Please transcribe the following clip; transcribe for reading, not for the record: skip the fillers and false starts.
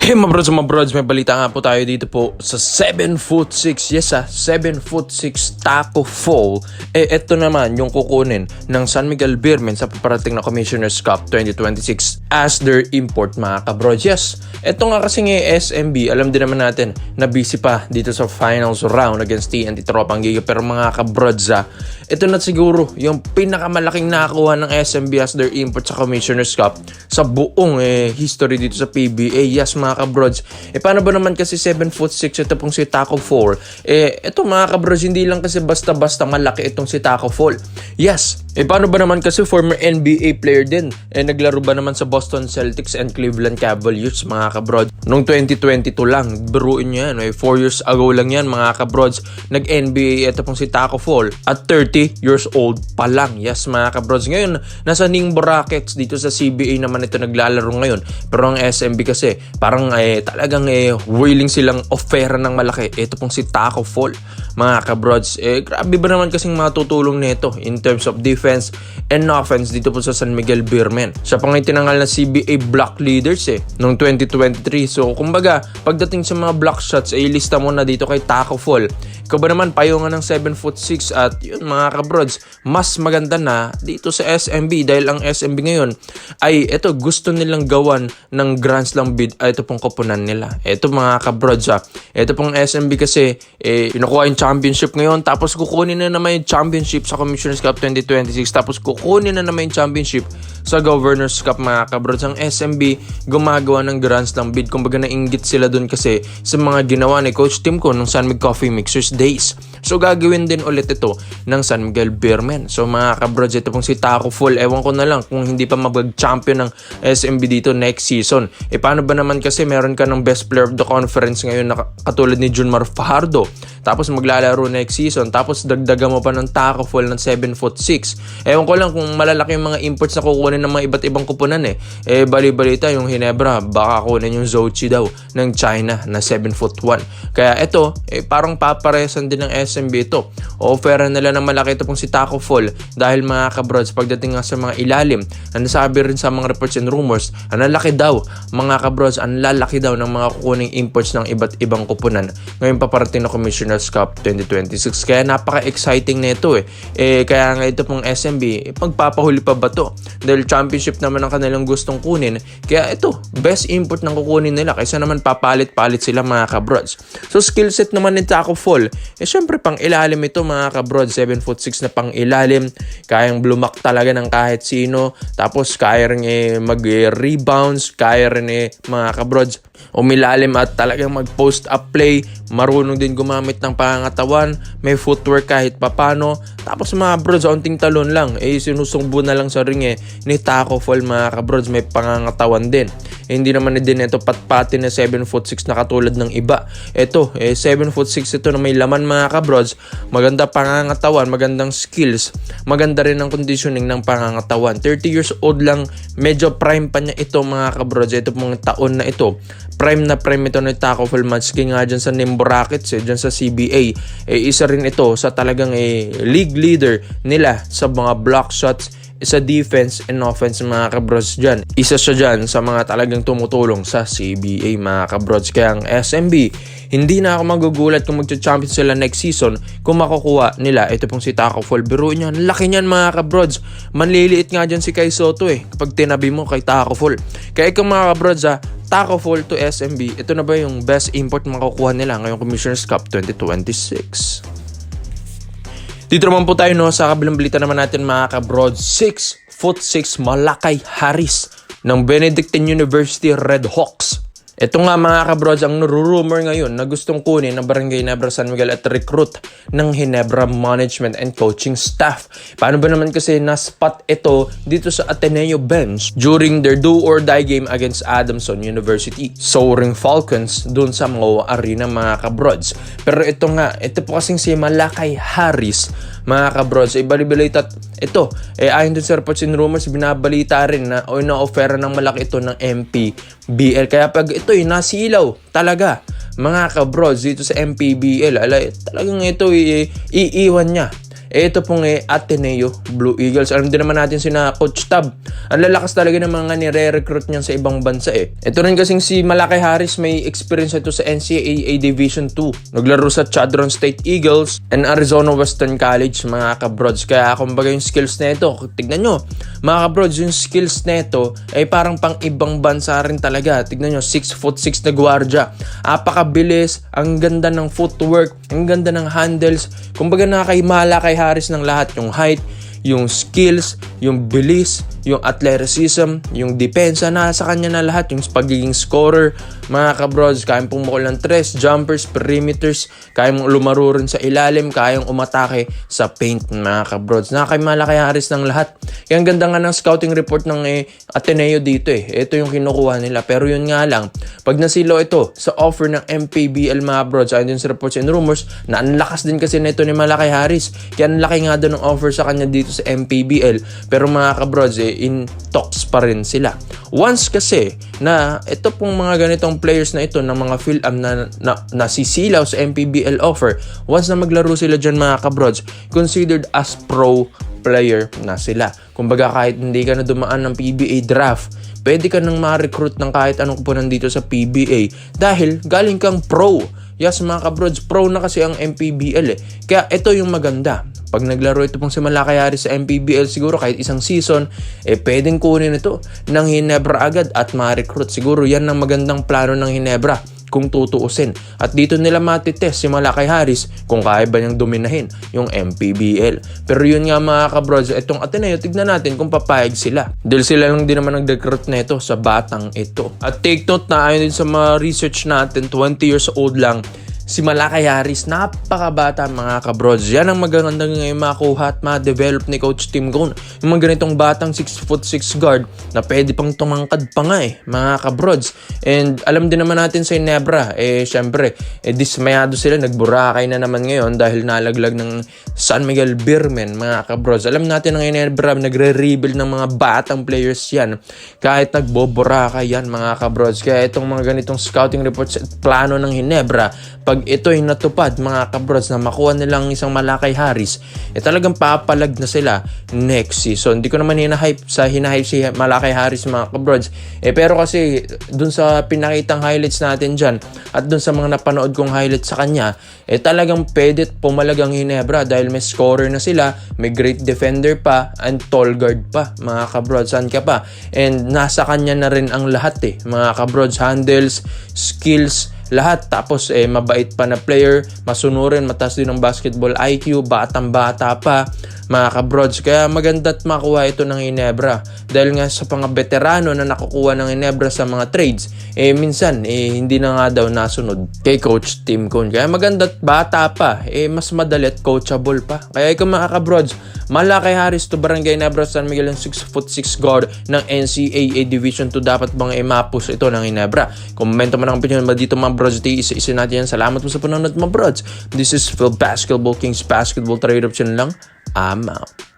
Hey mga brods, may balita nga po tayo dito po sa 7'6". Yes 7'6" Tacko Fall. Ito naman yung kukunin ng San Miguel Beermen sa paparating na Commissioner's Cup 2026 as their import mga kabrods. Yes, ito nga kasi ng SMB, alam din naman natin na busy pa dito sa finals round against TNT Tropang Giga. Pero mga kabrods, ito na siguro yung pinakamalaking nakakuha ng SMB as their import sa Commissioner's Cup sa buong history dito sa PBA. Yes mga kabrods, paano ba naman kasi 7'6" ito pong si Tacko Fall? Ito mga kabrods, hindi lang kasi basta-basta malaki itong si Tacko Fall. Yes, paano ba naman kasi former NBA player din? Naglaro ba naman sa Boston Celtics and Cleveland Cavaliers mga kabrods? Noong 2022 lang, biruin nyo yan. 4 years ago lang yan mga kabrods. Nag-NBA ito pong si Tacko Fall at 30 years old pa lang. Yes mga kabrods, ngayon nasa Ningbo Rockets dito sa CBA naman ito naglalaro ngayon. Pero ang SMB kasi parang talagang willing silang offera ng malaki. Ito pong si Tacko Fall mga kabrods. Grabe ba naman kasing matutulong nito in terms of defense and offense dito po sa San Miguel Beermen. Siya pang itinangal na CBA block leaders noong 2023. So kumbaga pagdating sa mga block shots ilista mo na dito kay Tacko Fall. Ikaw ba naman payungan ng 7'6" at yun mga kabrods, mas maganda na dito sa SMB dahil ang SMB ngayon ay ito gusto nilang gawan ng Grand Slam bid. Ito pong koponan nila. Ito mga kabrods, ito pong SMB kasi nakuha yung championship ngayon, tapos kukunin na naman yung championship sa Commissioner's Cup 2026, tapos kukunin na naman yung championship sa Governor's Cup mga kabrods. Ang SMB gumagawa ng Grand Slam bid. Kumbaga nainggit sila dun kasi sa mga ginawa ni Coach Tim ko nung San Miguel Coffee Mixers days. So gagawin din ulit ito ng San Miguel Beermen. So mga kabrods, ito pong si Tacko Fall, ewan ko na lang kung hindi pa mag-champion ng SMB dito next season. Paano ba naman kasi meron ka ng best player of the conference ngayon na katulad ni Junmar Fajardo, tapos maglalaro next season, tapos dagdagan mo pa ng Tacko Fall ng 7'6". Ewan ko lang kung malalaki yung mga imports na kukunin ng mga iba't ibang kupunan bali-balita yung Hinebra baka kunin yung Zochi daw ng China na 7'1". Kaya ito parang paparesan din ng SMB ito. Offera nila ng malaki ito pong si Tacko Fall dahil mga kabrods, pagdating nga sa mga ilalim, nasabi rin sa mga reports and rumors, ang lalaki daw mga kabrods, ang lalaki daw ng mga kukuning imports ng iba't ibang kupunan ngayon paparating na Commissioner's Cup 2026. Kaya napaka-exciting na ito kaya nga ito pong SMB pagpapahuli pa ba to? Dahil championship naman ang kanilang gustong kunin. Kaya ito, best import ng kukunin nila kaysa naman papalit-palit sila mga kabrods. So skill set naman ni Tacko Fall, syempre pang ilalim ito mga kabrods. 7'6" na pang ilalim, kayang blumak talaga ng kahit sino, tapos kaya rin mag-rebounds, kaya rin mga kabrods umilalim at talagang mag-post up play, marunong din gumamit ng pangangatawan, may footwork kahit papano. Tapos mga kabrods, onting talon lang sinusumbo na lang sa ring ni Tacko Fall mga kabrods, may pangangatawan din. Hindi naman din ito patpati na 7'6" na katulad ng iba. Ito 7'6" ito na may laman mga kabrods, maganda pangangatawan, magandang skills, maganda rin ang conditioning ng pangangatawan. 30 years old lang, medyo prime pa niya ito mga kabrods. Ito mga taon na ito, prime na prime ito ni Tacko Fall. Maski nga dyan sa Ningbo Rockets dyan sa CBA, isa rin ito sa talagang league leader nila sa mga block shots, sa defense and offense mga kabrods dyan. Isa siya dyan sa mga talagang tumutulong sa CBA mga kabrods. Kaya ang SMB, hindi na ako magugulat kung magcha-champion sila next season kung makukuha nila ito pong si Tacko Fall. Biruin nyo, laki niyan mga kabrods. Manliliit nga dyan si Kai Soto kapag tinabi mo kay Tacko Fall. Kaya ikaw mga kabrods, Tacko Fall to SMB, ito na ba yung best import makukuha nila ngayong Commissioner's Cup 2026? Dito naman po tayo sa kabilang balita naman natin mga kabrods. 6'6" Malakay Harris ng Benedictine University Red Hawks. Ito nga mga kabrods ang rumor ngayon na gustong kunin ng Barangay Hinebra San Miguel at recruit ng Hinebra management and coaching staff. Paano ba naman kasi na-spot ito dito sa Ateneo bench during their do-or-die game against Adamson University, Soaring Falcons dun sa MOA Arena mga kabrods. Pero ito po kasing si Malakay Harris mga kabrods, balibalita ito. Ayon dun sa reports and rumors, binabalita rin na na-offera ng malaki ito ng MPBL. Kaya pag ito nasilaw talaga mga kabrods dito sa MPBL, talagang ito iiwan niya Ito pong Ateneo Blue Eagles. Alam din naman natin sina Coach Tab. Ang lalakas talaga ng mga nire-recruit niyan sa ibang bansa Ito rin kasing si Malaki Harris, may experience ito sa NCAA Division 2. Naglaro sa Chadron State Eagles and Arizona Western College, mga kabrods. Kaya kumbaga yung skills na ito, tignan nyo, mga kabrods, yung skills na ito ay parang pang ibang bansa rin talaga. Tignan nyo, 6'6" na gwardiya. Apakabilis, ang ganda ng footwork, ang ganda ng handles. Kumbaga nakakaimala kay Harris ng lahat, yung height, yung skills, yung bilis, yung athleticism, yung depensa, nasa kanya na lahat, yung pagiging scorer, mga kabrods. Kayang pumukol ng tres, jumpers, perimeters, kayang lumaro rin sa ilalim, kayang umatake sa paint, mga kabrods. Nakakaimala kay Harris ng lahat. Kaya ang ganda nga ng scouting report ng Ateneo dito Ito yung kinukuha nila. Pero yun nga lang, pag nasilo ito sa offer ng MPBL, mga brods, ayon din sa reports and rumors, na ang lakas din kasi nito ni Malaki Harris. Kaya ang laki nga doon ng offer sa kanya dito sa MPBL. Pero mga kabrods, in talks pa rin sila. Once kasi na ito pong mga ganitong players na ito ng mga Phil-Am na nasisilaw sa MPBL offer, once na maglaro sila dyan, mga kabrods, considered as pro player na sila. Kumbaga kahit hindi ka na dumaan ng PBA draft, pwede ka nang ma-recruit ng kahit anong kupunan dito sa PBA dahil galing kang pro. Yes, mga kabrods, pro na kasi ang MPBL Kaya ito yung maganda. Pag naglaro ito pong si Malaki Harris sa MPBL, siguro kahit isang season, pwedeng kunin ito ng Ginebra agad at ma-recruit. Siguro yan ang magandang plano ng Ginebra kung tutuusin. At dito nila matitest si Malaki Harris kung kaya ba niyang dominahin yung MPBL. Pero yun nga, mga kabrods, itong Ateneo, tignan natin kung papayag sila. Dahil sila lang din naman nag-recruit na ito sa batang ito. At take note na ayon din sa mga research natin, 20 years old lang si Malaki Harris, napakabata, mga kabrods. Yan ang magaganda ngayon makuha at ma-develop ni Coach Tim Cone. Yung mga ganitong batang 6'6" guard na pwede pang tumangkad pa nga mga kabrods. And alam din naman natin sa Ginebra, syempre, dismayado sila, nagburakay na naman ngayon dahil nalaglag ng San Miguel Beermen, mga kabrods. Alam natin ang Ginebra, nagre-rebuild ng mga batang players yan. Kahit nagboborakay yan, mga kabrods. Kaya itong mga ganitong scouting reports at plano ng Ginebra, pag ito ay natupad, mga kabrods, na makuha nilang isang Malaki Harris, talagang papalag na sila next season. Hindi ko naman hinahype si Malaki Harris, mga kabrods. Pero kasi dun sa pinakitang highlights natin dyan at dun sa mga napanood kong highlights sa kanya, talagang pwede pumalag ang Ginebra dahil may scorer na sila, may great defender pa, and tall guard pa, mga kabrods. Saan ka pa? And nasa kanya na rin ang lahat mga kabrods. Handles, skills, lahat. Tapos mabait pa na player, masunurin, mataas din ng basketball IQ, batang-bata pa, mga kabrods. Kaya maganda't makuha ito ng Ginebra. Dahil nga sa mga veterano na nakukuha ng Ginebra sa mga trades, minsan hindi na nga daw nasunod kay Coach Tim Cone. Kaya maganda't bata pa, mas madali at coachable pa. Kaya ikaw, mga kabrods, Malaki Harris to Barangay Ginebra San Miguel, ang 6'6" guard ng NCAA Division 2. Dapat bang mapus ito ng Ginebra? Komento mo ng opinion mo dito, mga brods. Isa natin yan. Salamat mo sa panonood, mga brods. This is Phil Basketball Kings Basketball Trade-Up channel lang. I'm out.